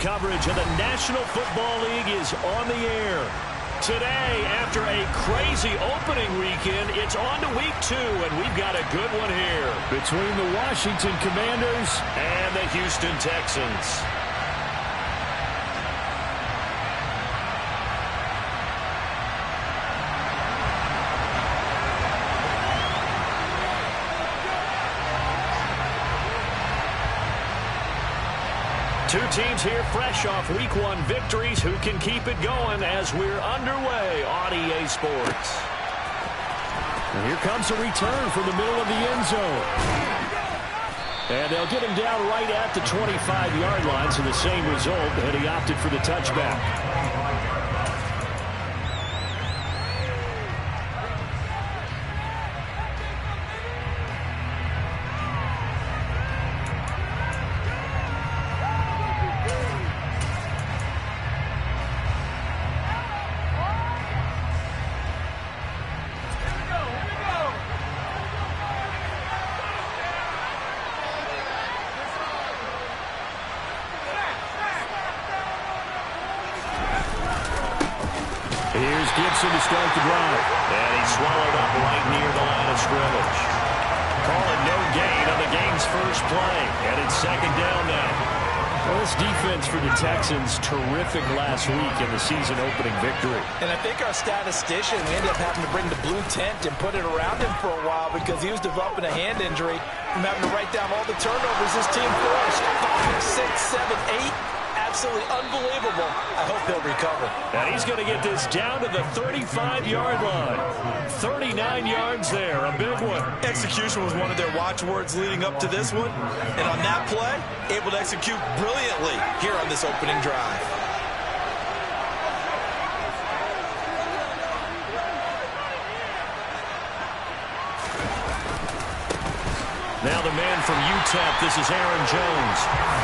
coverage of the National Football League is on the air. Today, after a crazy opening weekend, it's on to week 2, and we've got a good one here. Between the Washington Commanders and the Houston Texans. Two teams here fresh off Week 1 victories. Who can keep it going as we're underway on EA Sports? And here comes a return from the middle of the end zone. And they'll get him down right at the 25-yard line, so the same result, and he opted for the touchback. Here's Gibson to start the drive. And he's swallowed up right near the line of scrimmage. Call it no gain on the game's first play. And it's second down now. Well, this defense for the Texans, terrific last week in the season-opening victory. And I think our statistician, we ended up having to bring the blue tent and put it around him for a while because he was developing a hand injury from having to write down all the turnovers his team forced. 5, 6, 7, 8. Absolutely unbelievable. I hope he'll recover. And he's going to get this down to the 35-yard line. 39 yards there, a big one. Execution was one of their watchwords leading up to this one. And on that play, able to execute brilliantly here on this opening drive. Now the man from UTEP, this is Aaron Jones.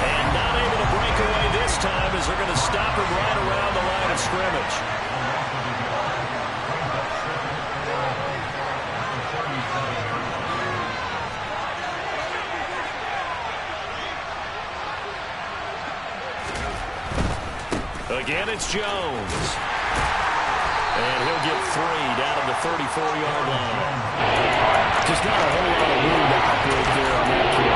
And not able to break away this time as they're going to stop him right around the line of scrimmage. Again, it's Jones. And he'll get 3 down at the 34-yard line. Just not a whole lot of room to operate there on that kick.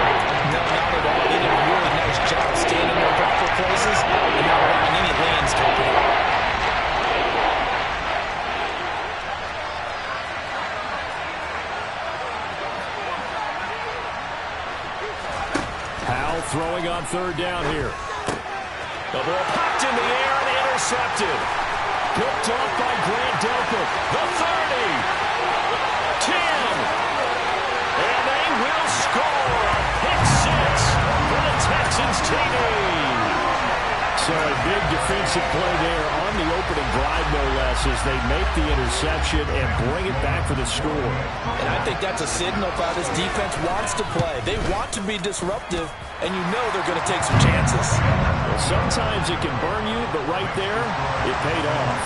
No, not at all. They did a really nice job staying in their proper places and not allowing any lanes to open up. Powell throwing on third down here. The ball popped in the air and intercepted. Picked off by Grant Delpit. The 30. 10. And they will score a pick 6 for the Texans TD. So a big defensive play there on the opening drive, no less, as they make the interception and bring it back for the score. And I think that's a signal of how this defense wants to play. They want to be disruptive, and you know they're going to take some chances. Well, sometimes it can burn you, but right there, it paid off.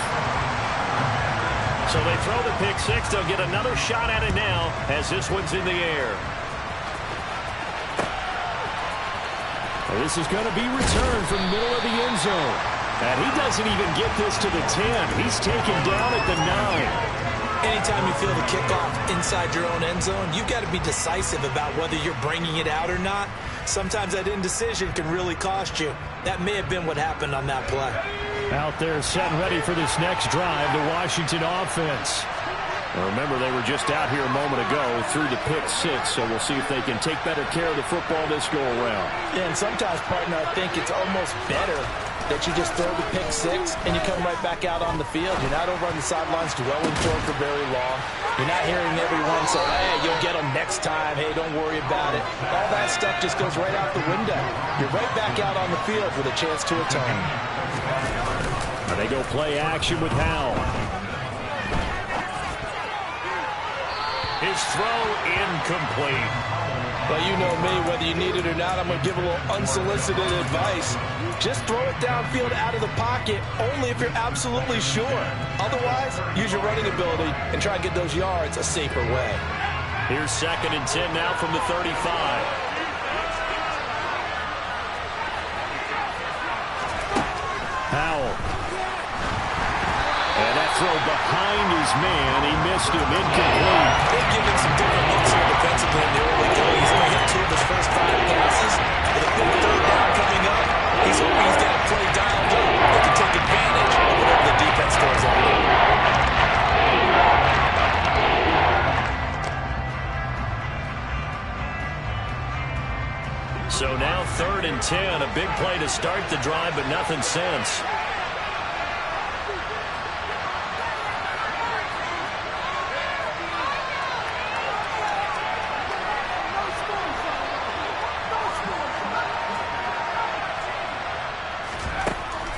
So they throw the pick 6. They'll get another shot at it now as this one's in the air. Well, this is going to be returned from the middle of the end zone. And he doesn't even get this to the 10. He's taken down at the 9. Anytime you feel the kickoff inside your own end zone, you've got to be decisive about whether you're bringing it out or not. Sometimes that indecision can really cost you. That may have been what happened on that play. Out there set and ready for this next drive, the Washington offense. Now remember, they were just out here a moment ago through the pick 6, so we'll see if they can take better care of the football this go-around. Yeah, and sometimes, partner, I think it's almost better that you just throw the pick 6 and you come right back out on the field. You're not over on the sidelines dwelling for it for very long. You're not hearing everyone say, hey, you'll get them next time. Hey, don't worry about it. All that stuff just goes right out the window. You're right back out on the field with a chance to atone. And they go play action with Howell. His throw incomplete. Well, you know me, whether you need it or not, I'm going to give a little unsolicited advice. Just throw it downfield out of the pocket, only if you're absolutely sure. Otherwise, use your running ability and try and get those yards a safer way. Here's 2nd and 10 now from the 35. And that throw behind his man. He missed him. Incomplete. They're giving some different looks here defensively in the early going. He's only hit 2 of his first 5 passes. With a big third down coming up, he's hoping he's got a play dialed up that can take advantage of whatever the defense throws at him. So now 3rd and 10. A big play to start the drive, but nothing since.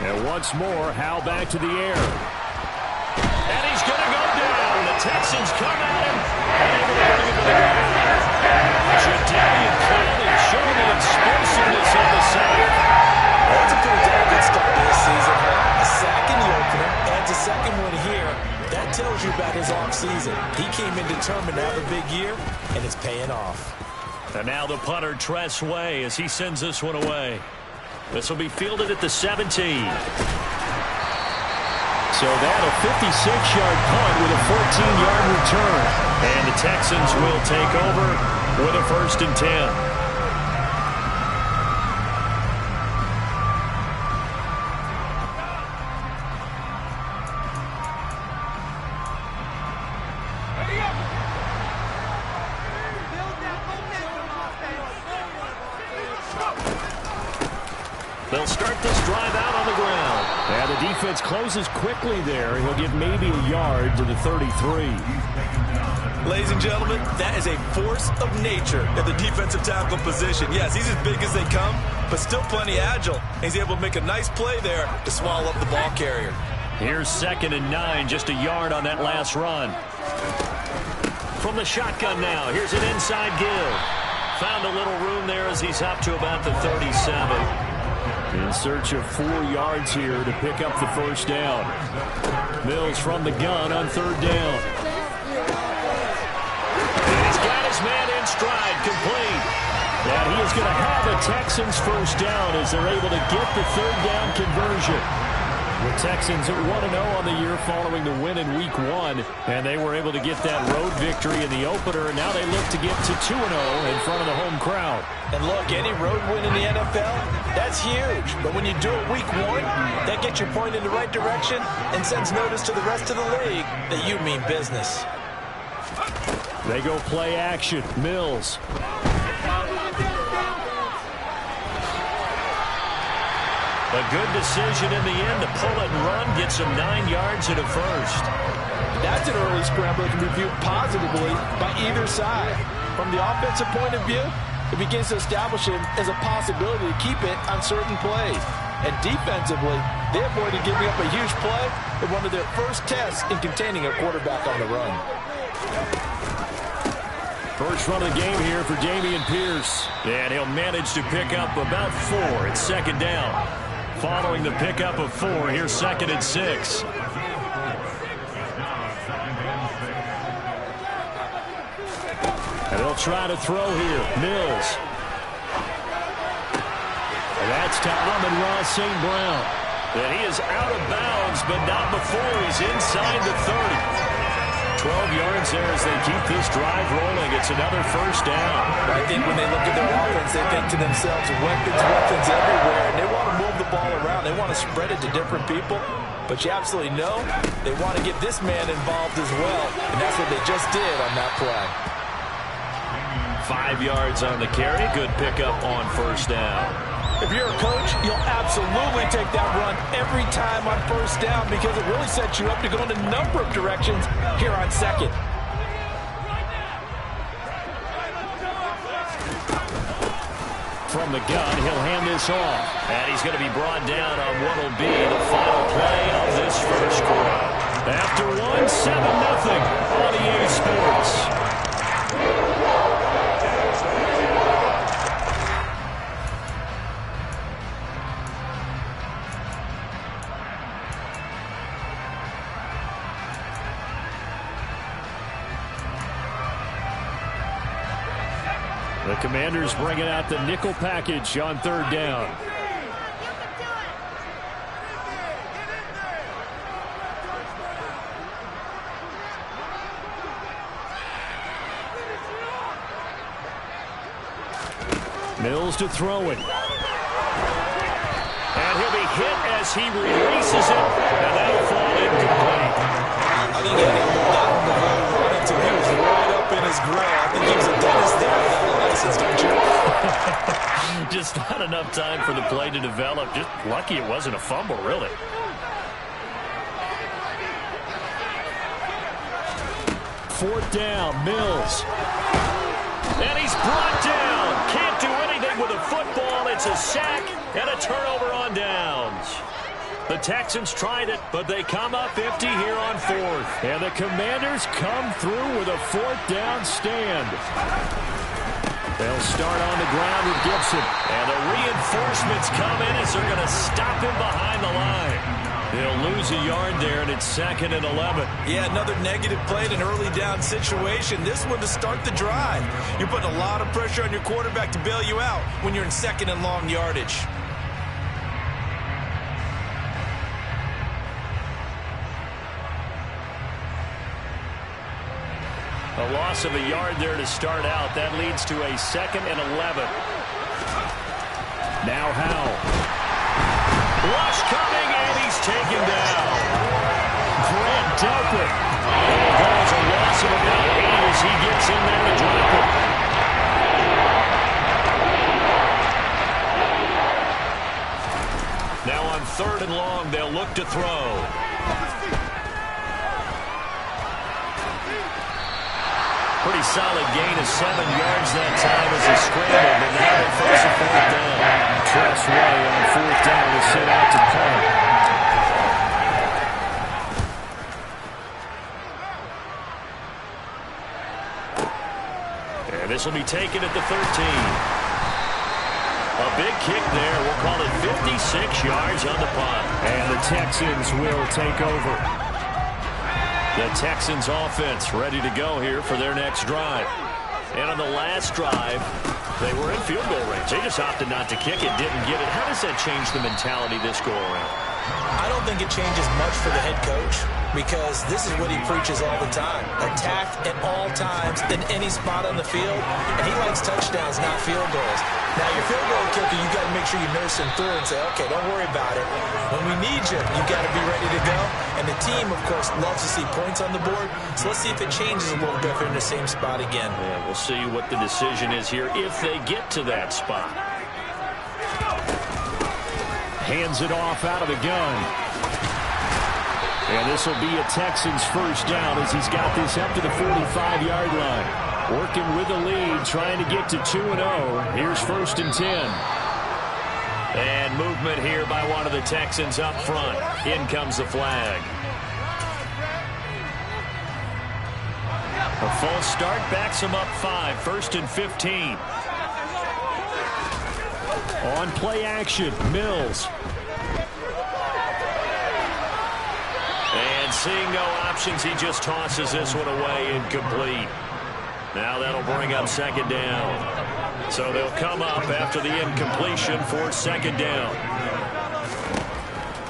And once more, Howe back to the air. And he's going to go down. The Texans come at him and able to bring him to the ground. Jadavian Clowney showing the explosiveness on the sack. That's a pretty damn good start to this season. A sack in the opener, adds a second one here. That tells you about his offseason. He came in determined to have a big year, and it's paying off. And now the punter, Tress Way, as he sends this one away. This will be fielded at the 17. So that a 56-yard punt with a 14-yard return. And the Texans will take over with a 1st and 10. They'll start this drive out on the ground. Yeah, the defense closes quickly there. He'll get maybe a yard to the 33. Ladies and gentlemen, that is a force of nature at the defensive tackle position. Yes, he's as big as they come, but still plenty agile. He's able to make a nice play there to swallow up the ball carrier. Here's 2nd and 9, just a yard on that last run. From the shotgun now, here's an inside give. Found a little room there as he's up to about the 37. In search of 4 yards here to pick up the 1st down. Mills from the gun on 3rd down. And he's got his man in stride, complete. And he is going to have a Texans 1st down as they're able to get the 3rd down conversion. The Texans are 1-0 on the year following the win in Week 1, and they were able to get that road victory in the opener, and now they look to get to 2-0 in front of the home crowd. And look, any road win in the NFL, that's huge. But when you do it Week 1, that gets your point in the right direction and sends notice to the rest of the league that you mean business. They go play action. Mills. A good decision in the end to pull it and run, get some 9 yards and a 1st. That's an early scramble that can be viewed positively by either side. From the offensive point of view, it begins to establish him as a possibility to keep it on certain plays. And defensively, they avoided giving up a huge play in one of their first tests in containing a quarterback on the run. First run of the game here for Dameon Pierce. And he'll manage to pick up about 4. It's 2nd down. Following the pickup of 4, here's 2nd and 6. And they'll try to throw here. Mills. And that's to Amon-Ra St. Brown. And he is out of bounds, but not before he's inside the 30. 12 yards there as they keep this drive rolling. It's another 1st down. I think when they look at their offense, they think to themselves, weapons everywhere. And they want to move the ball around. They want to spread it to different people. But you absolutely know they want to get this man involved as well. And that's what they just did on that play. 5 yards on the carry. Good pickup on 1st down. If you're a coach, you'll absolutely take that run every time on 1st down because it really sets you up to go in a number of directions here on 2nd. From the gun, he'll hand this off. And he's going to be brought down on what will be the final play of this 1st quarter. After 1, 7-0 on EA Sports. The Commanders bringing out the nickel package on 3rd down. Mills to throw it. And he'll be hit as he releases it, and that'll fall incomplete. I think Eddie moved out of the very run until he was right up in his grill. I think he was a dentist there without a license, don't you? Just not enough time for the play to develop. Just lucky it wasn't a fumble, really. Fourth down, Mills. And he's brought down. Can't do anything with a football. It's a sack and a turnover on downs. The Texans tried it, but they come up empty here on fourth. And the Commanders come through with a fourth down stand. They'll start on the ground with Gibson. And the reinforcements come in as they're going to stop him behind the line. They'll lose a yard there, and it's 2nd and 11. Yeah, another negative play in an early down situation. This one to start the drive. You're putting a lot of pressure on your quarterback to bail you out when you're in 2nd and long yardage. A loss of a yard there to start out. That leads to a 2nd and 11. Now Howell. Rush coming, and he's taken down. Grant Delpit. And there's a loss of about 8 as he gets in there to drop it. Now on 3rd and long, they'll look to throw. Pretty solid gain of 7 yards that time as he scrambled, but now they force a 4th down. Tress Way on 4th down to sit out to punt. And this will be taken at the 13. A big kick there. We'll call it 56 yards on the punt. And the Texans will take over. The Texans offense ready to go here for their next drive. And on the last drive, they were in field goal range. They just opted not to kick it, didn't get it. How does that change the mentality this go around? I don't think it changes much for the head coach because this is what he preaches all the time. Attack at all times in any spot on the field. And he likes touchdowns, not field goals. Now, your field goal kicker, you got to make sure you nurse him through and say, okay, don't worry about it. When we need you, you got to be ready to go. And the team, of course, loves to see points on the board. So let's see if it changes a little bit if they're in the same spot again. Yeah, we'll see what the decision is here if they get to that spot. Hands it off out of the gun. And this will be a Texans first down as he's got this up to the 45-yard line. Working with the lead, trying to get to 2-0. Here's 1st and 10. And movement here by one of the Texans up front. In comes the flag. A false start backs him up 5. 1st and 15. On play action, Mills. And seeing no options, he just tosses this one away, incomplete. Now that'll bring up 2nd down. So they'll come up after the incompletion for 2nd down.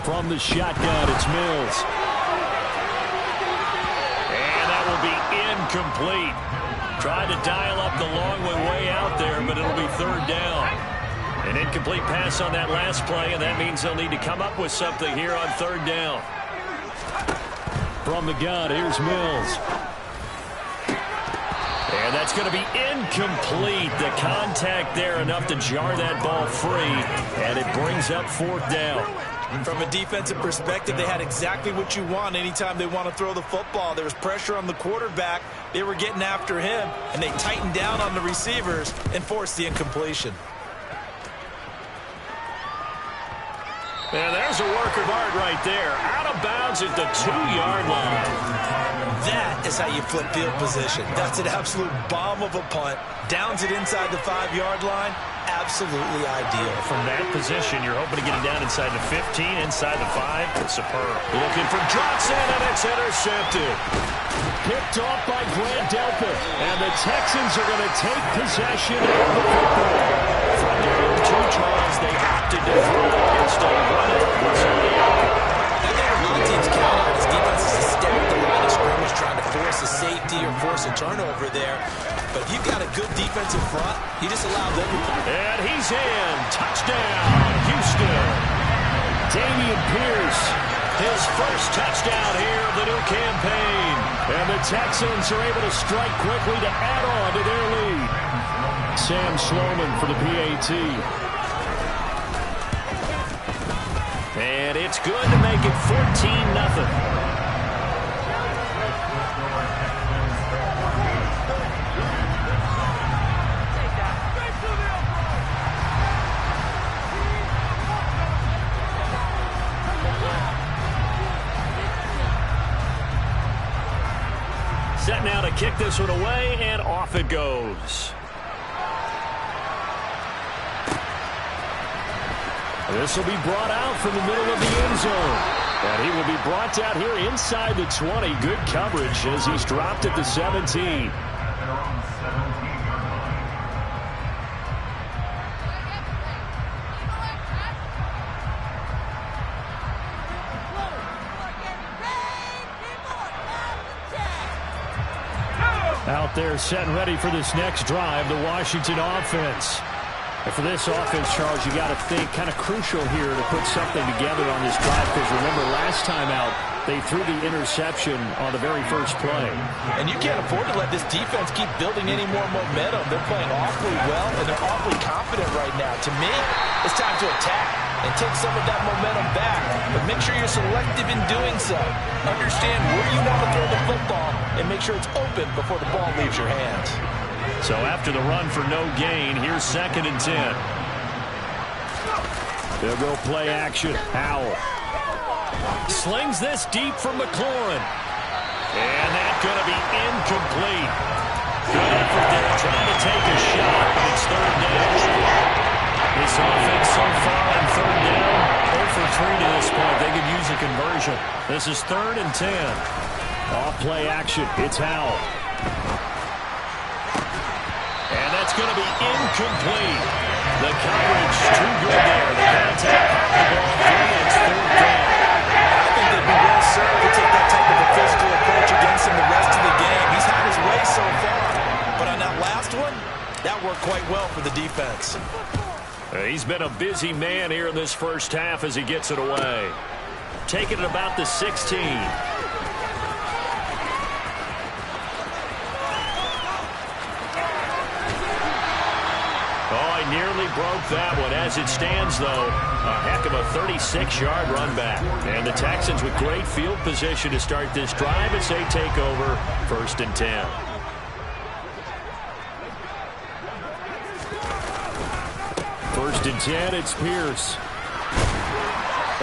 From the shotgun, it's Mills. And that will be incomplete. Tried to dial up the long way out there, but it'll be 3rd down. An incomplete pass on that last play, and that means they'll need to come up with something here on 3rd down. From the gun, here's Mills. And that's going to be incomplete. The contact there enough to jar that ball free, and it brings up 4th down. From a defensive perspective, they had exactly what you want anytime they want to throw the football. There was pressure on the quarterback. They were getting after him, and they tightened down on the receivers and forced the incompletion. And there's a work of art right there. Out of bounds at the 2-yard line. That is how you flip field position. That's an absolute bomb of a punt. Downs it inside the 5-yard line. Absolutely ideal. From that position, you're hoping to get it down inside the 15, inside the 5. It's superb. Looking for Johnson, and it's intercepted. Picked off by Grant Delpit. And the Texans are going to take possession of the football. From their own 2 tries, they opted to throw instead of run it. I think a lot of teams count on his defense is to stay with the line of scrimmage, trying to force a safety or force force a turnover there. But if you've got a good defensive front, you just allow them to play. And he's in. Touchdown, Houston. Dameon Pierce, his first touchdown here of the new campaign. And the Texans are able to strike quickly to add on to their lead. Sam Sloman for the PAT. And it's good to make it 14-0. Set now to kick this one away, and off it goes. This will be brought out from the middle of the end zone. And he will be brought down here inside the 20. Good coverage as he's dropped at the 17. Out there set and ready for this next drive, the Washington offense. And for this offense, Charles, you got to think kind of crucial here to put something together on this drive, because remember last time out, they threw the interception on the very first play. And you can't afford to let this defense keep building any more momentum. They're playing awfully well, and they're awfully confident right now. To me, it's time to attack and take some of that momentum back. But make sure you're selective in doing so. Understand where you want to throw the football and make sure it's open before the ball leaves your hands. So after the run for no gain, here's 2nd and 10. They'll go play action. Howell slings this deep from McLaurin. And that's going to be incomplete. Good effort there trying to take a shot, but it's 3rd down. This offense so far on 3rd down, 0 for 3 to this point. They could use a conversion. This is 3rd and 10. Off play action. It's Howell. And that's going to be incomplete. The coverage too good there. The contact off the ball. It's 3rd down. I think they'd be well served to take that type of a physical approach against him the rest of the game. He's had his way so far. But on that last one, that worked quite well for the defense. He's been a busy man here in this first half as he gets it away. Taking it about the 16. Nearly broke that one. As it stands, though, a heck of a 36-yard run back. And the Texans with great field position to start this drive as they take over 1st and 10. First and 10, it's Pierce.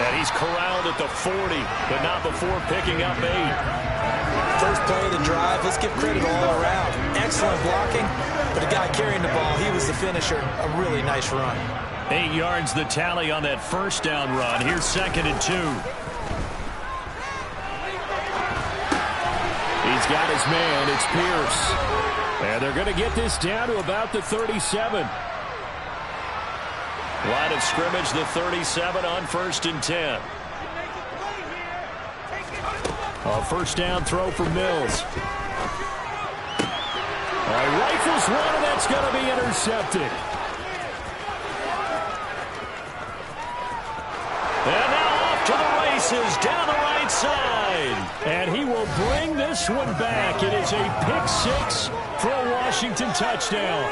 And he's corralled at the 40, but not before picking up 8. First play of the drive, let's give credit all around. Excellent blocking, but the guy carrying the ball, he was the finisher. A really nice run. 8 yards the tally on that first down run. Here's 2nd and 2. He's got his man. It's Pierce. And they're going to get this down to about the 37. Line of scrimmage, the 37 on 1st and 10. A first down throw for Mills. Rifles one, and that's going to be intercepted. And now off to the races, down the right side. And he will bring this one back. It is a pick-6 for a Washington touchdown.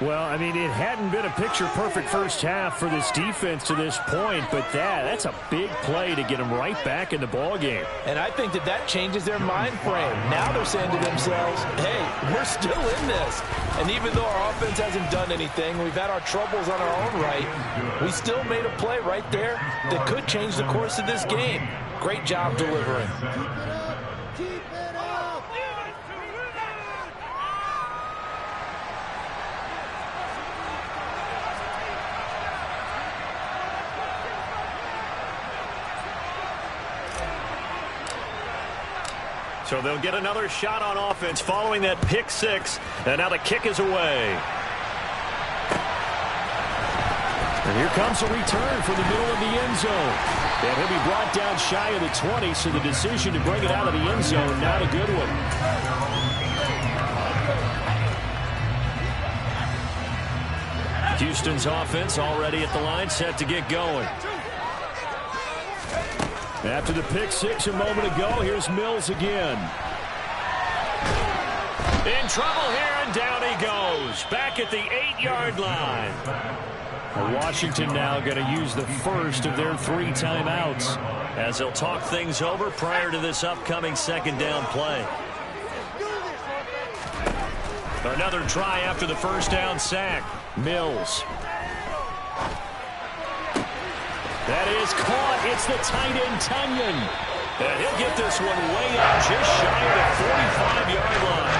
Well, I mean, it hadn't been a picture-perfect first half for this defense to this point, but that's a big play to get them right back in the ballgame. And I think that changes their mind frame. Now they're saying to themselves, hey, we're still in this. And even though our offense hasn't done anything, we've had our troubles on our own right, we still made a play right there that could change the course of this game. Great job delivering. So they'll get another shot on offense following that pick-6. And now the kick is away. And here comes a return from the middle of the end zone. And he'll be brought down shy of the 20, so the decision to bring it out of the end zone, not a good one. Houston's offense already at the line, set to get going. After the pick six a moment ago, here's Mills again. In trouble here, and down he goes. Back at the 8-yard line. Washington now going to use the first of their 3 timeouts as they'll talk things over prior to this upcoming second down play. Another try after the first down sack. Mills. That is caught. It's the tight end, Tunyon. And he'll get this one way out just shy of the 45-yard line.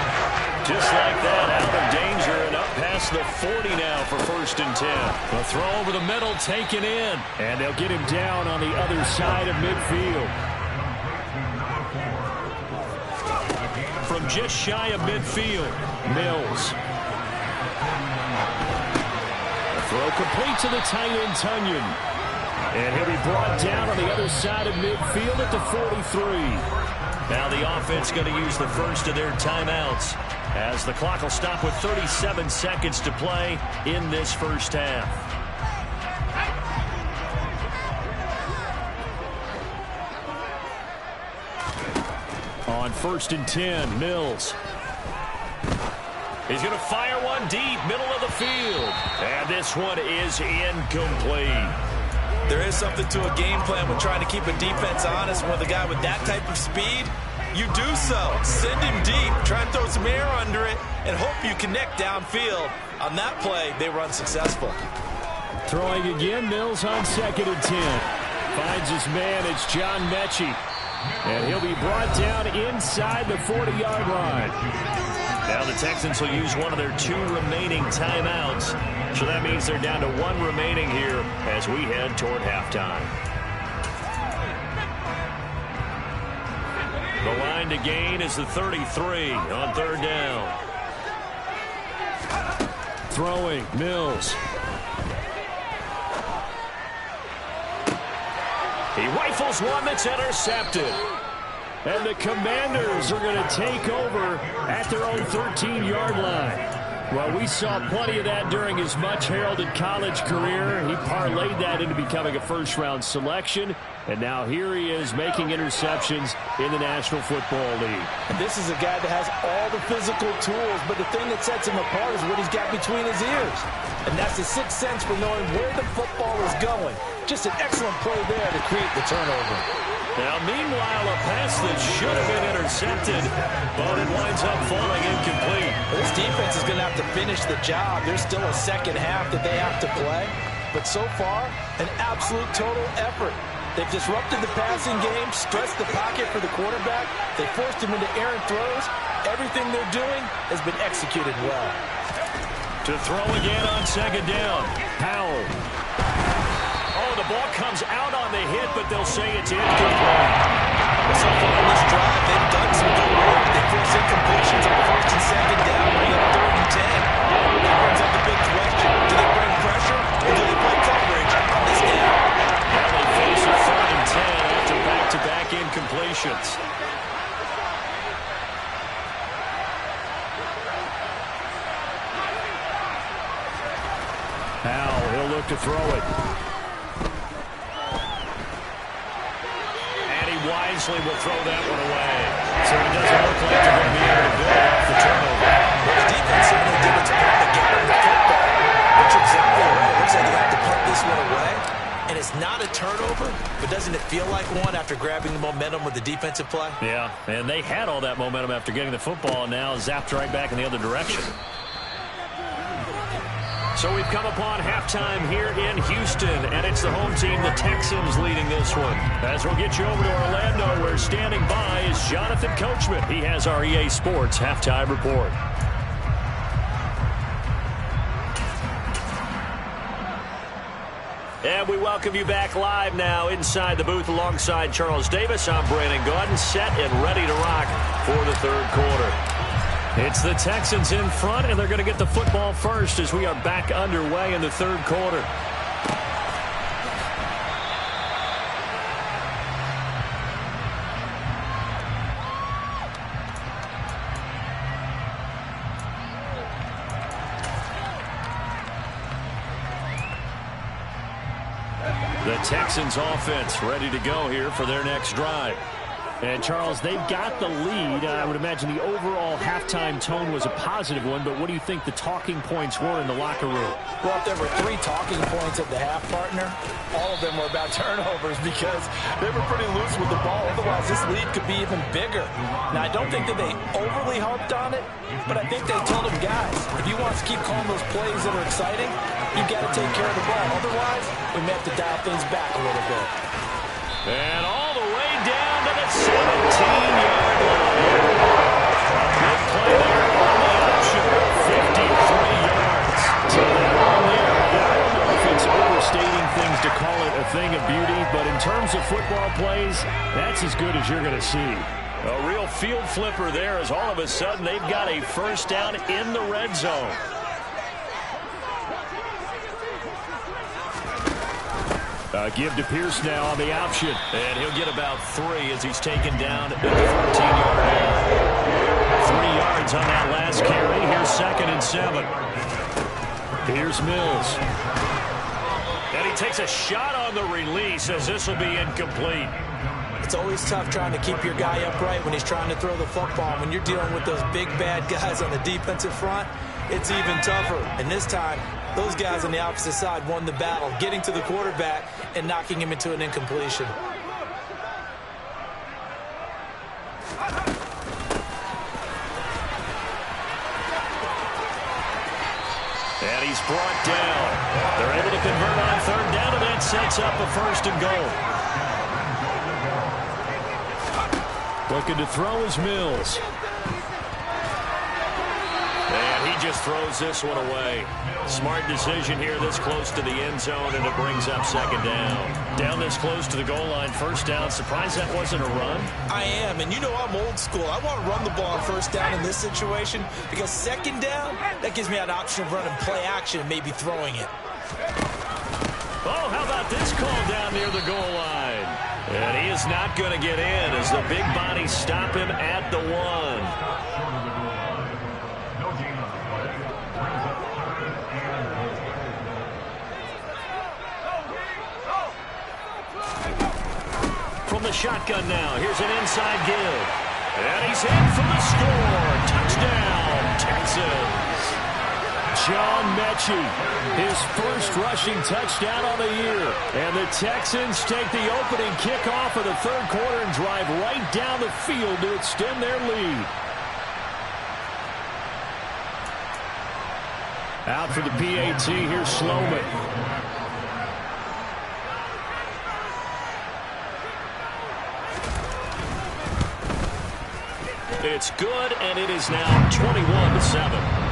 Just like that, out of danger and up past the 40 now for 1st and 10. A throw over the middle taken in. And they'll get him down on the other side of midfield. From just shy of midfield, Mills. A throw complete to the tight end, Tunyon. And he'll be brought down on the other side of midfield at the 43. Now the offense going to use the first of their timeouts as the clock will stop with 37 seconds to play in this first half. On 1st and 10, Mills. He's going to fire one deep, middle of the field. And this one is incomplete. There is something to a game plan with trying to keep a defense honest. With a guy with that type of speed, you do so. Send him deep, try and throw some air under it, and hope you connect downfield. On that play, they were unsuccessful. Throwing again, Mills on 2nd and 10. Finds his man, it's John Mechie. And he'll be brought down inside the 40-yard line. Now the Texans will use one of their 2 remaining timeouts. So that means they're down to 1 remaining here as we head toward halftime. The line to gain is the 33 on 3rd down. Throwing, Mills. He rifles one that's intercepted. And the Commanders are going to take over at their own 13-yard line. Well, we saw plenty of that during his much-heralded college career. He parlayed that into becoming a first-round selection. And now here he is making interceptions in the National Football League. And this is a guy that has all the physical tools, but the thing that sets him apart is what he's got between his ears. And that's the sixth sense for knowing where the football is going. Just an excellent play there to create the turnover. Now, meanwhile, a pass that should have been intercepted, but it winds up falling incomplete. Well, this defense is going to have to finish the job. There's still a second half that they have to play. But so far, an absolute total effort. They've disrupted the passing game, stretched the pocket for the quarterback. They forced him into errant throws. Everything they're doing has been executed well. To throw again on 2nd down, Powell. Oh, the ball comes out on the hit, but they'll say it's incomplete. So far on this drive, they've done some good work. They force incompletions on 1st and 2nd down, bring up 3rd and 10. That brings up the big question. Do they bring pressure, or do they play coverage on this down? Now they face a 3rd and 10 after back-to-back incompletions. Powell, he'll look to throw it. Wisely will throw that one away. So it doesn't look like they're going to be able to build off the turnover. The defense certainly did its part to get the football. But you're exactly right. It looks like they have to punt this one away. And it's not a turnover, but doesn't it feel like one after grabbing the momentum with the defensive play? Yeah, and they had all that momentum after getting the football, and now zapped right back in the other direction. So we've come upon halftime here in Houston, and it's the home team, the Texans, leading this one. As we'll get you over to Orlando, where standing by is Jonathan Coachman. He has our EA Sports halftime report. And we welcome you back live now inside the booth alongside Charles Davis. I'm Brandon Gaudin, set and ready to rock for the 3rd quarter. It's the Texans in front, and they're going to get the football first as we are back underway in the 3rd quarter. Texans offense ready to go here for their next drive. And, Charles, they've got the lead. I would imagine the overall halftime tone was a positive one, but what do you think the talking points were in the locker room? Well, if there were 3 talking points at the half, partner, all of them were about turnovers because they were pretty loose with the ball. Otherwise, this lead could be even bigger. Now, I don't think that they overly harped on it, but I think they told them, guys, if you want to keep calling those plays that are exciting, you've got to take care of the ball. Otherwise, we may have to dial things back a little bit. And all the way down to the 17-yard line. Big play there on the option. 53 yards. So that one there, I don't know if it's overstating things to call it a thing of beauty, but in terms of football plays, that's as good as you're going to see. A real field flipper there as all of a sudden they've got a first down in the red zone. Give to Pierce now on the option. And he'll get about 3 as he's taken down at the 14-yard line. 3 yards on that last carry. Here's 2nd and 7. Here's Mills. And he takes a shot on the release as this will be incomplete. It's always tough trying to keep your guy upright when he's trying to throw the football. When you're dealing with those big, bad guys on the defensive front, it's even tougher. And this time, those guys on the opposite side won the battle, getting to the quarterback and knocking him into an incompletion. And he's brought down. They're able to convert on 3rd down, and that sets up a 1st and goal. Looking to throw is Mills. And he just throws this one away. Smart decision here this close to the end zone, and it brings up 2nd down. Down this close to the goal line, 1st down. Surprised that wasn't a run? I am, and you know I'm old school. I want to run the ball on 1st down in this situation because 2nd down, that gives me an option of running play action and maybe throwing it. Oh, how about this call down near the goal line? And he is not going to get in as the big bodies stop him at the 1. From the shotgun now, here's an inside give. And he's in for the score. Touchdown, Texans. John Mechie, his first rushing touchdown on the year. And the Texans take the opening kickoff of the 3rd quarter and drive right down the field to extend their lead. Out for the PAT, here's Sloman. It's good, and it is now 21-7.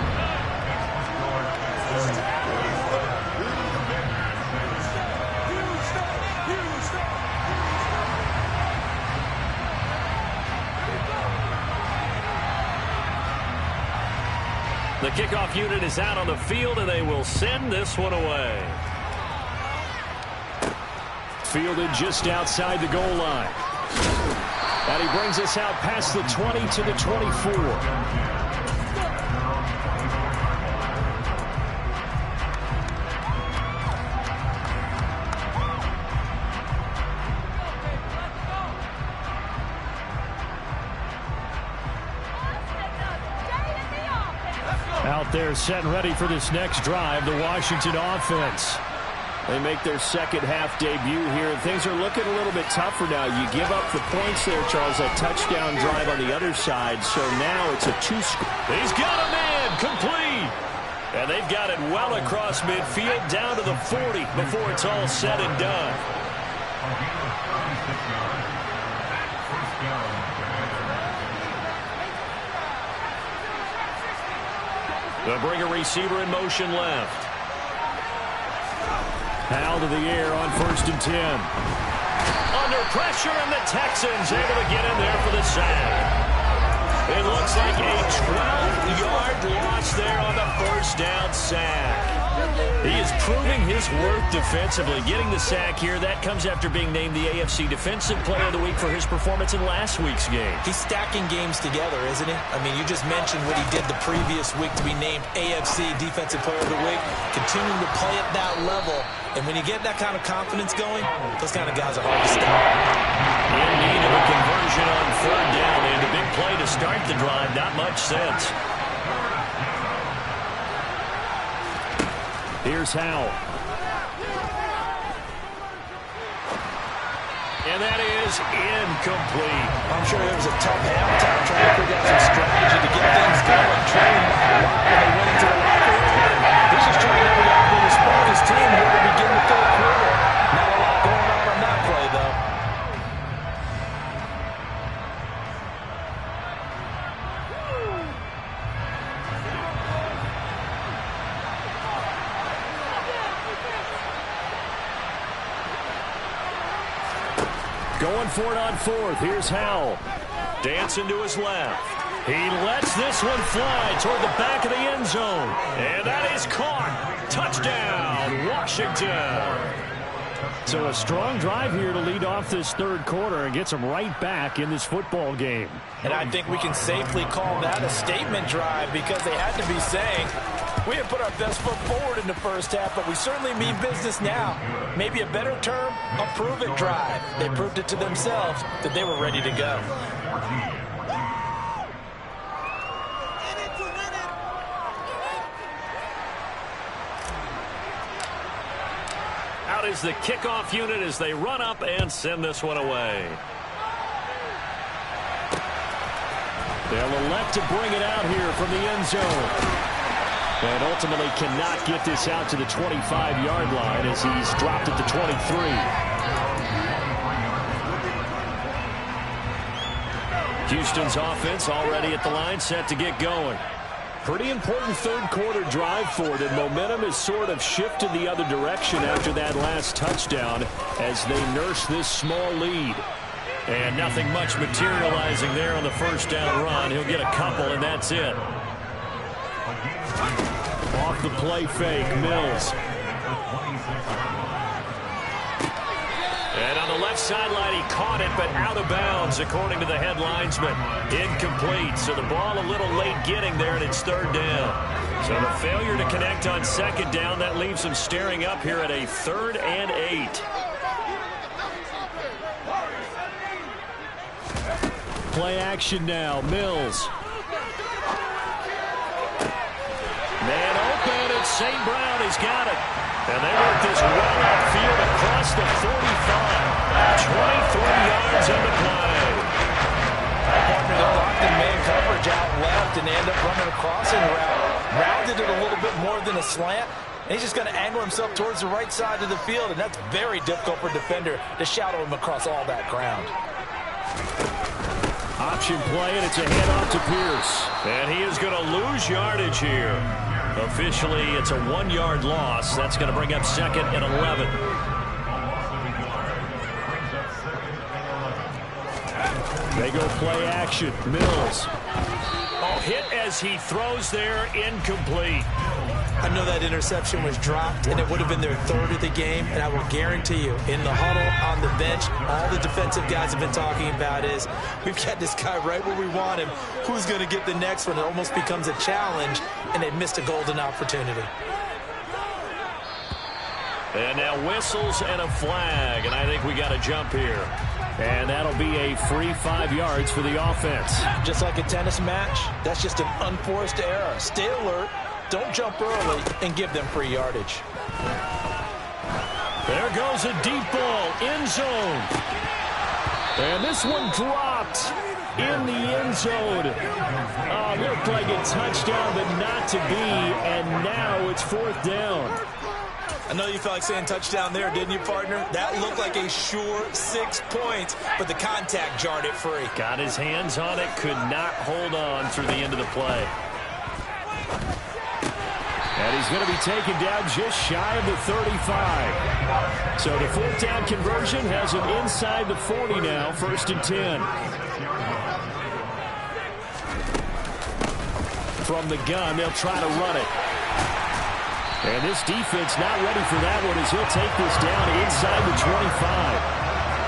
The kickoff unit is out on the field, and they will send this one away. Fielded just outside the goal line. And he brings us out past the 20 to the 24. Out there set and ready for this next drive, the Washington offense. They make their 2nd half debut here, and things are looking a little bit tougher now. You give up the points there, Charles, that touchdown drive on the other side, so now it's a 2-score. He's got a man, complete. And they've got it well across midfield, down to the 40 before it's all said and done. They'll bring a receiver in motion left. Out of the air on 1st and 10. Under pressure, and the Texans able to get in there for the sack. It looks like a 12-yard loss there on the 1st down sack. He is proving his worth defensively. Getting the sack here, that comes after being named the AFC Defensive Player of the Week for his performance in last week's game. He's stacking games together, isn't he? I mean, you just mentioned what he did the previous week to be named AFC Defensive Player of the Week. Continuing to play at that level. And when you get that kind of confidence going, those kind of guys are hard to stop. In need of a conversion on third down. And a big play to start the drive. Not much sense. Here's Howell. And that is incomplete. I'm sure it was a tough halftime trying to figure out some strategy to get things going. Train when they went into the locker room. He's just trying to figure out how to respond his team here to begin the third quarter. Not a lot going on that play, though. Going for it on fourth. Here's Howell. Dancing to his left. He lets this one fly toward the back of the end zone. And that is caught. Touchdown, Washington. So a strong drive here to lead off this third quarter and gets them right back in this football game. And I think we can safely call that a statement drive because they had to be saying, we have put our best foot forward in the first half, but we certainly mean business now. Maybe a better term, a prove-it drive. They proved it to themselves that they were ready to go. Out is the kickoff unit as they run up and send this one away. They'll elect to bring it out here from the end zone. And ultimately cannot get this out to the 25-yard line as he's dropped it to 23. Houston's offense already at the line, set to get going. Pretty important third quarter drive for them. Momentum has sort of shifted the other direction after that last touchdown as they nurse this small lead. And nothing much materializing there on the first down run. He'll get a couple, and that's it. Off the play fake, Mills. And on the left sideline, he caught it, but out of bounds, according to the head linesman. Incomplete, so the ball a little late getting there, and it's third down. So the failure to connect on second down, that leaves him staring up here at a 3rd and 8. Play action now, Mills. Man open, it's St. Brown. He's got it. And they work this well upfield across the 45. 23 yards on the play. They're locked in man coverage out left and end up running a crossing route. Rounded it a little bit more than a slant. And he's just going to angle himself towards the right side of the field. And that's very difficult for a defender to shadow him across all that ground. Option play, and it's a head off to Pierce. And he is going to lose yardage here. Officially, it's a 1-yard loss. That's going to bring up 2nd and 11. They go play action. Mills. Oh, hit as he throws there, incomplete. I know that interception was dropped, and it would have been their 3rd of the game, and I will guarantee you, in the huddle, on the bench, all the defensive guys have been talking about is, we've got this guy right where we want him. Who's going to get the next one? It almost becomes a challenge, and they missed a golden opportunity. And now whistles and a flag, and I think we got a jump here. And that'll be a free 5 yards for the offense. Just like a tennis match, that's just an unforced error. Stay alert. Don't jump early and give them free yardage. There goes a deep ball, end zone. And this one dropped in the end zone. Oh, looked like a touchdown, but not to be. And now it's 4th down. I know you felt like saying touchdown there, didn't you, partner? That looked like a sure 6 points, but the contact jarred it free. Got his hands on it, could not hold on through the end of the play. And he's going to be taken down just shy of the 35. So the 4th down conversion has him inside the 40 now, 1st and 10. From the gun, they'll try to run it. And this defense not ready for that one as he'll take this down inside the 25.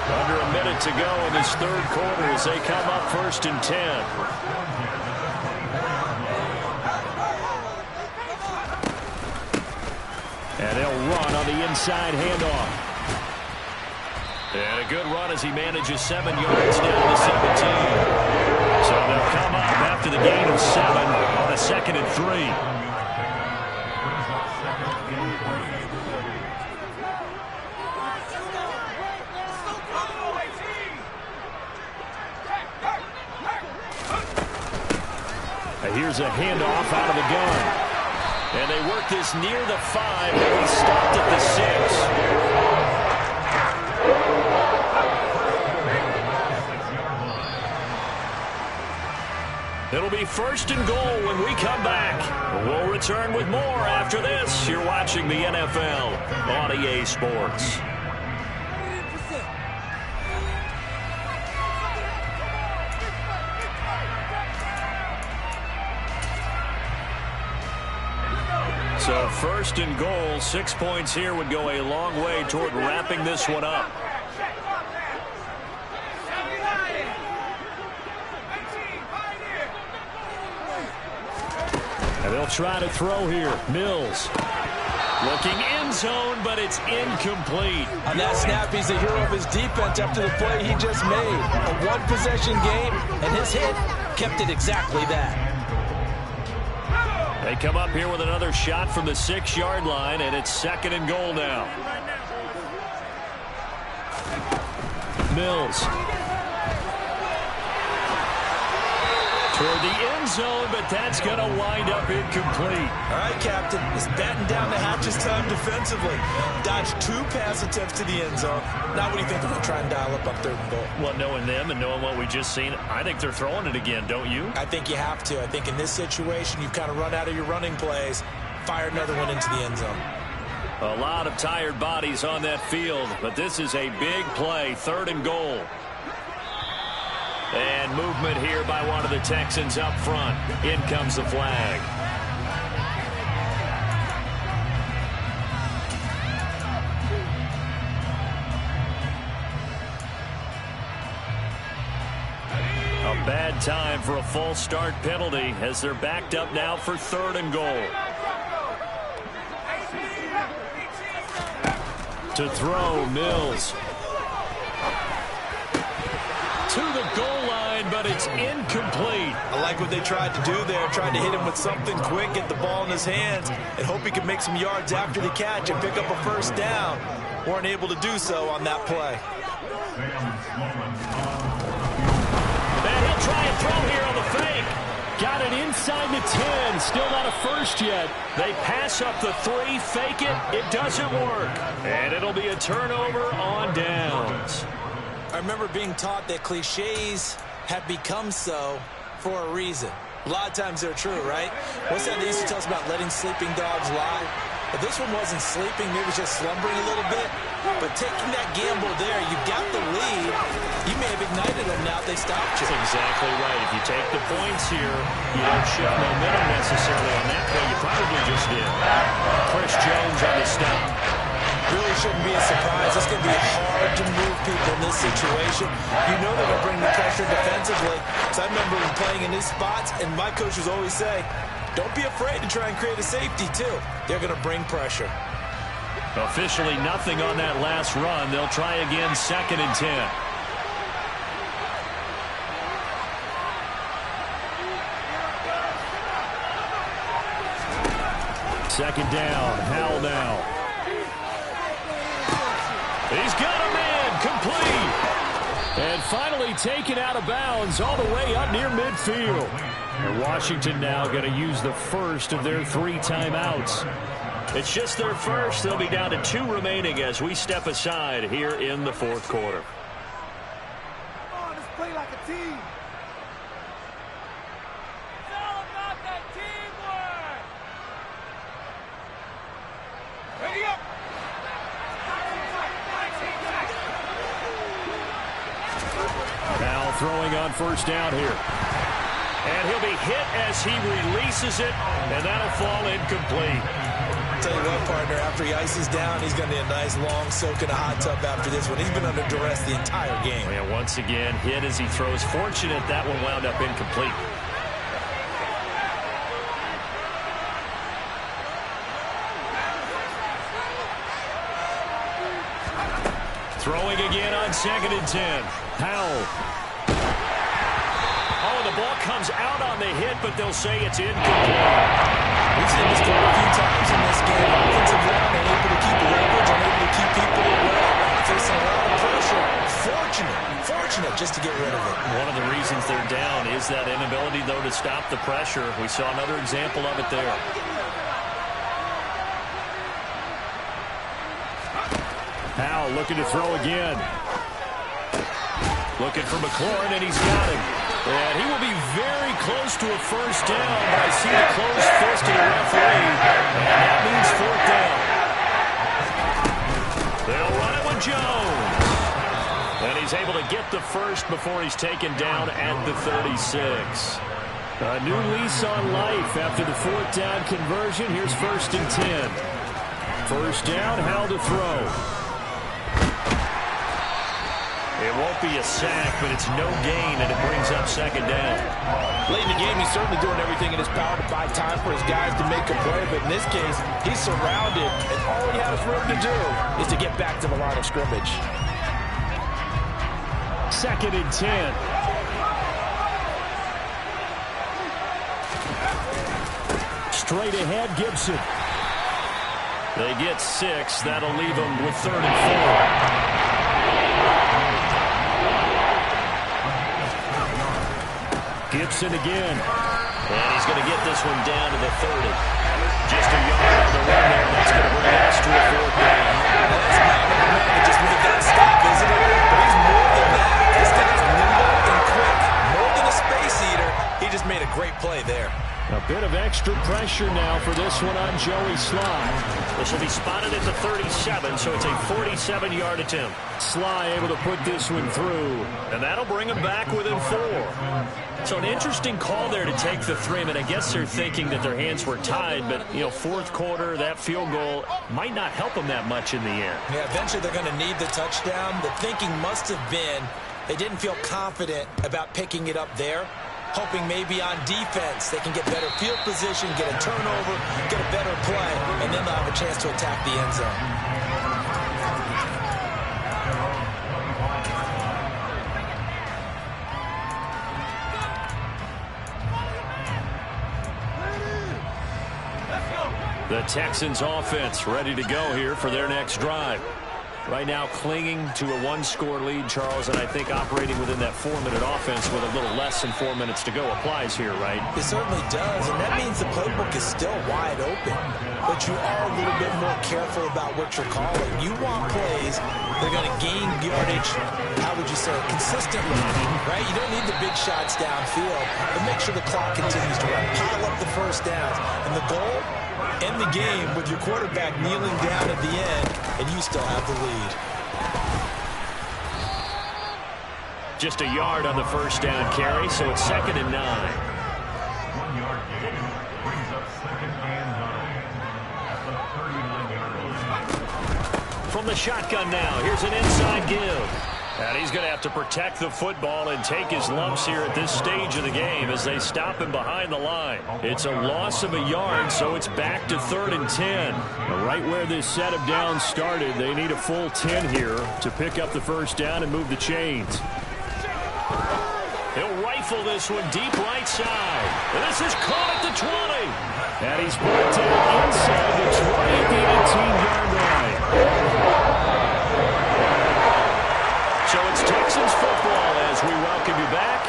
Under a minute to go in this third quarter as they come up 1st and 10. And they'll run on the inside handoff. And a good run as he manages 7 yards down to 17. So they'll come up after the gain of 7 on a 2nd and 3. Here's a handoff out of the gun. And they work this near the 5, and he stopped at the 6. It'll be 1st and goal when we come back. We'll return with more after this. You're watching the NFL on EA Sports. So 1st and goal, 6 points here would go a long way toward wrapping this one up. And they'll try to throw here. Mills looking end zone, but it's incomplete. On that snap, he's the hero of his defense after the play he just made. A one-possession game, and his hit kept it exactly that. They come up here with another shot from the 6-yard line, and it's 2nd and goal now. Mills. Toward the end zone, but that's going to wind up incomplete. All right, Captain. It's batten down the hatches time defensively. Dodged 2 pass attempts to the end zone. Now what do you think they're going to try and dial up on 3rd and goal? Well, knowing them and knowing what we just seen, I think they're throwing it again, don't you? I think you have to. I think in this situation, you've kind of run out of your running plays, fire another one into the end zone. A lot of tired bodies on that field, but this is a big play, 3rd and goal. And movement here by one of the Texans up front. In comes the flag. A bad time for a false start penalty as they're backed up now for 3rd and goal. To throw, Mills. To the goal line, but it's incomplete. I like what they tried to do there. Tried to hit him with something quick, get the ball in his hands, and hope he could make some yards after the catch and pick up a 1st down. Weren't able to do so on that play. And he'll try and throw here on the fake. Got it inside the 10. Still not a 1st yet. They pass up the 3, fake it. It doesn't work. And it'll be a turnover on downs. I remember being taught that cliches have become so for a reason. A lot of times they're true, right? What's that they used to tell us about letting sleeping dogs lie? But this one wasn't sleeping, maybe just slumbering a little bit. But taking that gamble there, you got the lead. You may have ignited them now if they stopped you. That's exactly right. If you take the points here, you don't shift momentum necessarily on that play. You probably just did. Chris Jones on the stop. Really shouldn't be a surprise. It's going to be hard to move people in this situation. You know they're going to bring the pressure defensively. So I remember playing in these spots, and my coaches always say, don't be afraid to try and create a safety, too. They're going to bring pressure. Officially nothing on that last run. They'll try again, 2nd and 10. Second down, Howell now. He's got a man, complete. And finally taken out of bounds all the way up near midfield. And Washington now going to use the 1st of their 3 timeouts. It's just their 1st. They'll be down to 2 remaining as we step aside here in the 4th quarter. Come on, let's play like a team. It's all about that teamwork. Ready up. Now throwing on 1st down here. And he'll be hit as he releases it, and that'll fall incomplete. tell you what, partner, after he ices down, he's going to need a nice long soak in a hot tub after this one. He's been under duress the entire game. Yeah, once again, hit as he throws. Fortunate that one wound up incomplete. Throwing again on 2nd and 10. Howell. Oh, the ball comes out on the hit, but they'll say it's incomplete. We've seen this quite a few times in this game. Offensive line unable to keep leverage, unable to keep people away, facing a lot of pressure. Fortunate just to get rid of it. One of the reasons they're down is that inability, though, to stop the pressure. We saw another example of it there. Howell looking to throw again. Looking for McLaurin, and he's got him. And he will be very close to a first down, but I see the closed fist of the referee, and that means 4th down. They'll run it with Jones. And he's able to get the first before he's taken down at the 36. A new lease on life after the 4th down conversion. Here's 1st and 10. First down, Howell to throw. It won't be a sack, but it's no gain, and it brings up 2nd down. Late in the game, he's certainly doing everything in his power to buy time for his guys to make a play, but in this case, he's surrounded, and all he has room to do is to get back to the line of scrimmage. 2nd and 10. Straight ahead, Gibson. They get 6. That'll leave them with 3rd and 4. Gibson again. And he's going to get this one down to the 30. Just a yard on the run there. That's going to bring us to a 4th down. That's not a man that just made that stop, isn't it? But he's more than that. This guy's nimble and quick. More than a space eater. He just made a great play there. A bit of extra pressure now for this one on Joey Sly. This will be spotted at the 37, so it's a 47-yard attempt. Sly able to put this one through, and that'll bring him back within 4. So an interesting call there to take the 3. I mean, I guess they're thinking that their hands were tied, but, you know, 4th quarter, that field goal might not help them that much in the end. Yeah, eventually they're going to need the touchdown. The thinking must have been they didn't feel confident about picking it up there, hoping maybe on defense they can get better field position, get a turnover, get a better play, and then they'll have a chance to attack the end zone. The Texans offense ready to go here for their next drive. Right now clinging to a 1-score lead, Charles, and I think operating within that 4-minute offense with a little less than 4 minutes to go applies here, right? It certainly does, and that means the playbook is still wide open. But you are a little bit more careful about what you're calling. You want plays that are going to gain yardage, how would you say, consistently, right? You don't need the big shots downfield, but make sure the clock continues to run. Pile up the first downs. And the goal? End the game with your quarterback kneeling down at the end, and you still have the lead. Just a yard on the first down carry, so it's 2nd and 9. 1-yard gain brings up 2nd and 9 at the 39-yard line. From the shotgun now, here's an inside give. And he's going to have to protect the football and take his lumps here at this stage of the game as they stop him behind the line. It's a loss of a yard, so it's back to 3rd and 10. Right where this set of downs started, they need a full 10 here to pick up the first down and move the chains. He'll rifle this one deep right side. And this is caught at the 20. And he's brought down inside the 20 at the 18-yard line. So it's Texans football as we welcome you back.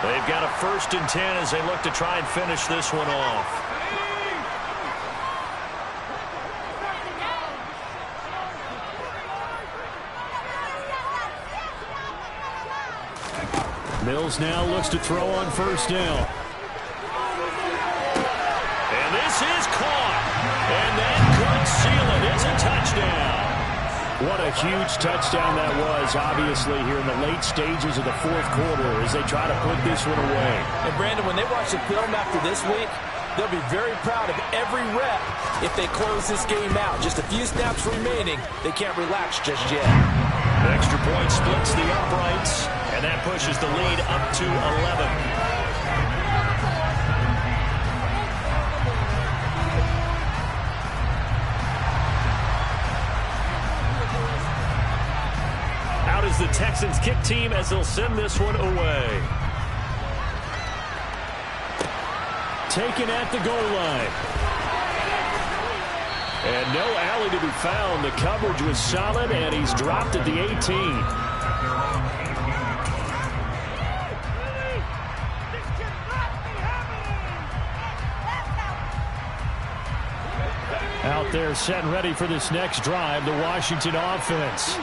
They've got a 1st and 10 as they look to try and finish this one off. Mills now looks to throw on first down. And this is caught. And that could seal it. It's a touchdown. What a huge touchdown that was, obviously, here in the late stages of the 4th quarter as they try to put this one away. And, Brandon, when they watch the film after this week, They'll be very proud of every rep if they close this game out. Just a few snaps remaining. They can't relax just yet. The extra point splits the uprights, and that pushes the lead up to 11. Is the Texans kick team as they'll send this one away. Taken at the goal line. And no alley to be found. The coverage was solid, and he's dropped at the 18. Out there set and ready for this next drive, the Washington offense.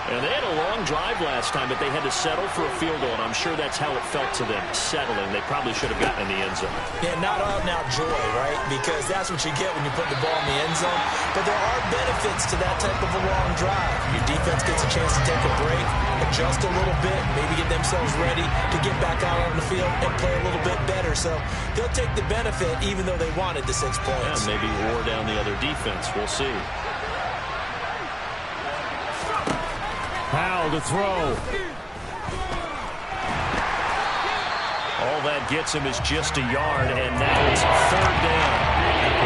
And they had a long drive last time, but they had to settle for a field goal, and I'm sure that's how it felt to them, settling. They probably should have gotten in the end zone. Yeah, not out-and-out joy, right? Because that's what you get when you put the ball in the end zone. But there are benefits to that type of a long drive. Your defense gets a chance to take a break, adjust a little bit, maybe get themselves ready to get back out on the field and play a little bit better. So they'll take the benefit even though they wanted the 6 points. Yeah, maybe wore down the other defense. We'll see. Powell to throw. All that gets him is just a yard, and now it's 3rd down.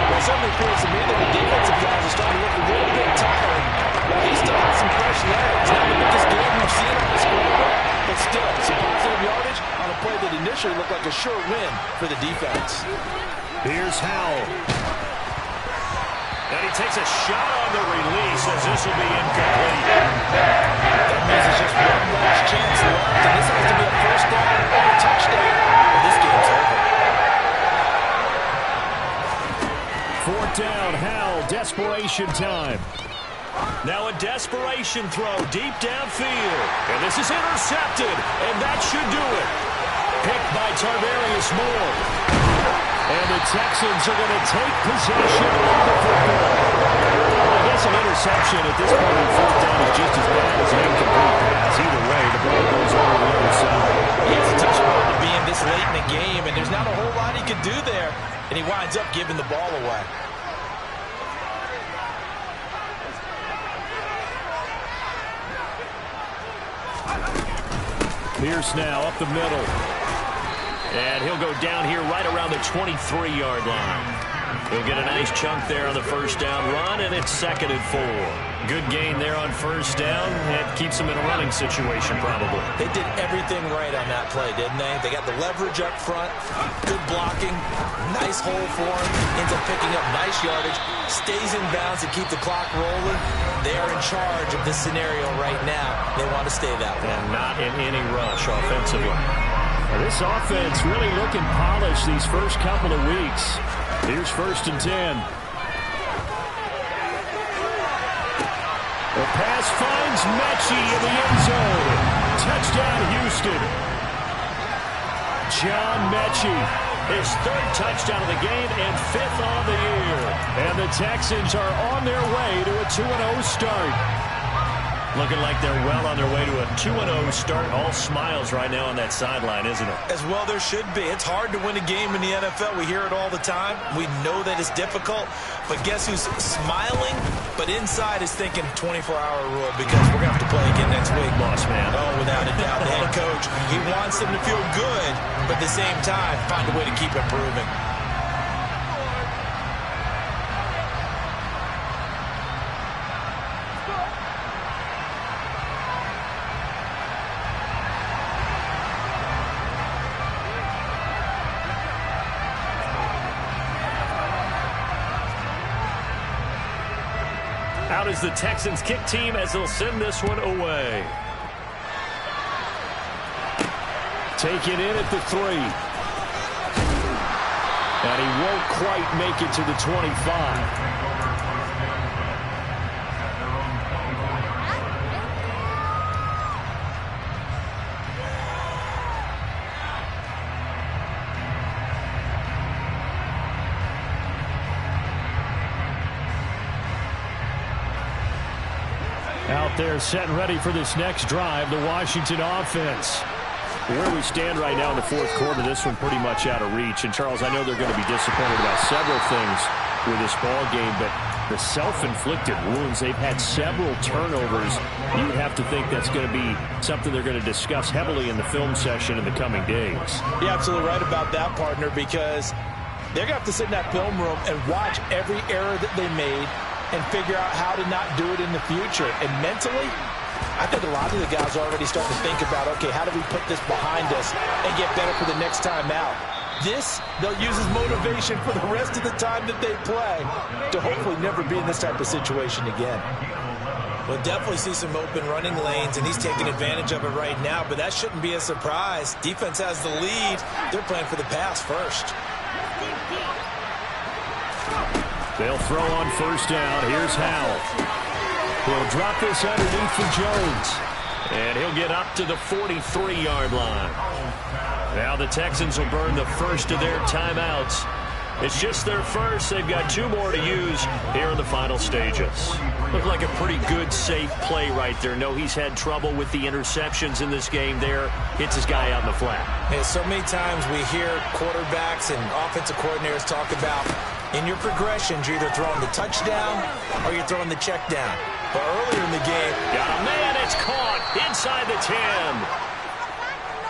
Well, it certainly appears to me that the defensive guys are starting to look a little bit tired. Well, he still has some fresh legs. Not the biggest game we've seen on the scoreboard, but still, some positive yardage on a play that initially looked like a sure win for the defense. Here's Howell. And he takes a shot on the release as this will be incomplete. That means it's just one last chance left, and this has to be a 1st down or a touchdown, or this game's over. 4th down, Howell, desperation time. Now a desperation throw deep downfield. And this is intercepted, and that should do it. Picked by Tarvarius Moore. And the Texans are going to take possession of the football. Well, I guess an interception at this point on 4th down is just as bad as an incomplete pass. Either way, the ball goes over the other side. It's a tough spot to be in this late in the game, and there's not a whole lot he could do there. And he winds up giving the ball away. Pierce now up the middle. And he'll go down here right around the 23-yard line. He'll get a nice chunk there on the 1st down run, and it's 2nd and 4. Good gain there on 1st down. It keeps them in a running situation, probably. They did everything right on that play, didn't they? They got the leverage up front, good blocking, nice hole for him, ends up picking up nice yardage, stays in bounds to keep the clock rolling. They are in charge of this scenario right now. They want to stay that way. And not in any rush offensively. Well, this offense really looking polished these first couple of weeks. Here's 1st and 10. The pass finds Mechie in the end zone. Touchdown, Houston. John Mechie, his 3rd touchdown of the game and 5th on the year. And the Texans are on their way to a 2-0 start. Looking like they're well on their way to a 2-0 start. All smiles right now on that sideline, isn't it? As well there should be. It's hard to win a game in the NFL. We hear it all the time. We know that it's difficult. But guess who's smiling? But inside is thinking 24-hour rule because we're going to have to play again next week. Boss man. Oh, without a doubt. The head coach, he wants them to feel good, but at the same time, find a way to keep improving. Out is the Texans kick team as they'll send this one away. Take it in at the 3. And he won't quite make it to the 25. Out there set and ready for this next drive, the Washington offense. Where we stand right now in the fourth quarter, this one pretty much out of reach. And, Charles, I know they're going to be disappointed about several things with this ball game, but the self-inflicted wounds, they've had several turnovers. You would have to think that's going to be something they're going to discuss heavily in the film session in the coming days. You're absolutely right about that, partner, because they're going to have to sit in that film room and watch every error that they made and figure out how to not do it in the future. And mentally, I think a lot of the guys are already starting to think about, okay, how do we put this behind us and get better for the next time out? This, they'll use as motivation for the rest of the time that they play to hopefully never be in this type of situation again. We'll definitely see some open running lanes, and he's taking advantage of it right now, but that shouldn't be a surprise. Defense has the lead. They're playing for the pass first. They'll throw on first down. Here's Howell. He'll drop this underneath for Jones. And he'll get up to the 43-yard line. Now the Texans will burn the first of their timeouts. It's just their first. They've got 2 more to use here in the final stages. Looked like a pretty good, safe play right there. No, he's had trouble with the interceptions in this game there. Hits his guy out in the flat. Hey, so many times we hear quarterbacks and offensive coordinators talk about in your progressions, you're either throwing the touchdown or you're throwing the check down. But earlier in the game, got a man. It's caught inside the 10.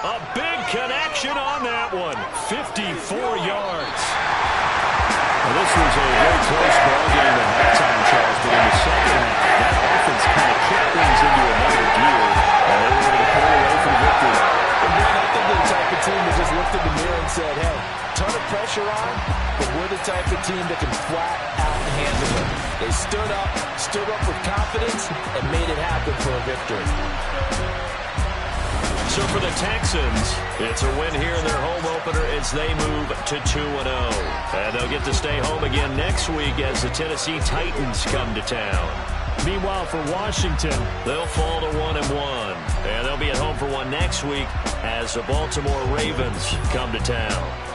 A big connection on that one. 54 yards. Well, this was a very close ball game at halftime, Charles, but in the second half, that offense kind of kicked things into another gear, and they were able to pull away from victory. Again, I think they're the type of team that just looked in the mirror and said, hey, ton of pressure on, but we're the type of team that can flat out handle it. They stood up with confidence, and made it happen for a victory. So for the Texans, it's a win here in their home opener as they move to 2-0. And they'll get to stay home again next week as the Tennessee Titans come to town. Meanwhile, for Washington, they'll fall to 1-1. And they'll be at home for one next week as the Baltimore Ravens come to town.